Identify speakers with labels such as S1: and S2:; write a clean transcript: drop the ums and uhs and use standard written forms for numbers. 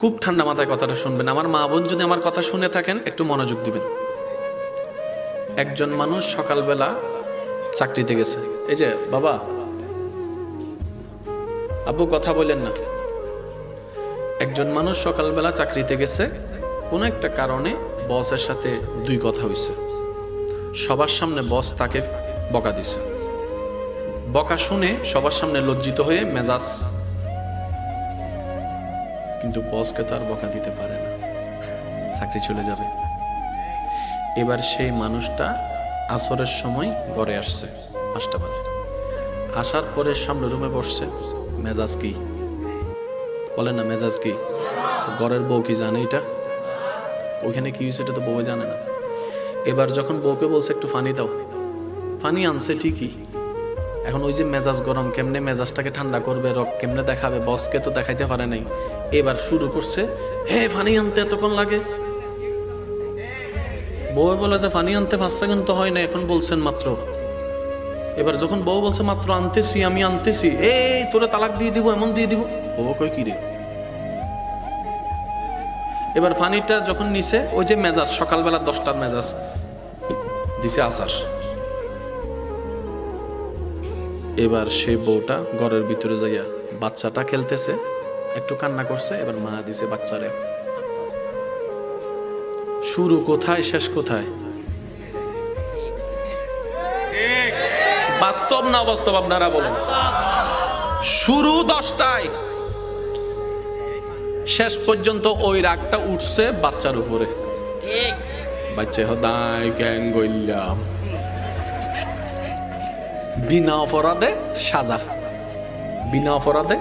S1: খুব ঠান্ডা মাথায় কথাটা শুনবেন। আমার মা বোন যদি আমার কথা শুনে থাকেন একটু মনোযোগ দিবেন। একজন মানুষ সকালবেলা চাকরিতে গেছে। এই যে বাবা, আব্বু কথা বলেন না। একজন মানুষ সকালবেলা চাকরিতে গেছে, কোনো একটা কারণে বসের সাথে দুই কথা হইছে। সবার সামনে বস তাকে বকা দিছে। বকা শুনে সবার সামনে লজ্জিত হয়ে মেজাজ, কিন্তু বসকে তো আর বকা দিতে পারে না, চাকরি চলে যাবে। এবার সেই মানুষটা আসরের সময় ঘরে আসছে 5টা বাজে। আসার পরে সামনে রুমে বসছে। মেজাজ কি বলেন না, মেজাজ কি? ঘরের বউ কি জানে এটা? ওখানে কি হয়েছে এটা তো বউ জানে না। এবার যখন বউকে বলছে একটু পানি দাও, পানি আনছে ঠিকই, এখন ওই যে মেজাজ গরম, কেমনে মেজাজটাকে ঠান্ডা করবে, রক কেমনে দেখাবে, বসকে তো দেখাইতে পারে নাই। এবার শুরু করছে, হে পানি আনতে এতক্ষণ লাগে। বউ বলে যে পানি আনতে 5 সেকেন্ড তো হয় না, এখন বলছেন মাত্র। এবার যখন বউ বলছে মাত্র আনতেছি, আমি আনতেছি, এই তোরে তালাক দিয়ে দিব, এমন দিয়ে দিব। বউ কই কি রে? এবার পানিটা যখন নিছে, ওই যে মেজাজ সকালবেলা 10টার মেজাজ দিছে আসার। এবার সেই বউটা ঘরের ভিতরে যাইয়া বাচ্চাটা খেলতেছে, একটু কান্না করছে। এবার মা দিছে বাচ্চারে। শুরু কোথায় শেষ কোথায়? বাস্তব না অবাস্তব আপনারা বলেন? শুরু 10টায়, শেষ পর্যন্ত ওই রাগটা উঠছে বাচ্চার উপরে। বাচ্চা হদাই গ্যাং গইলাম, বিনা অপরাধে সাজা, বিনা অপরাধে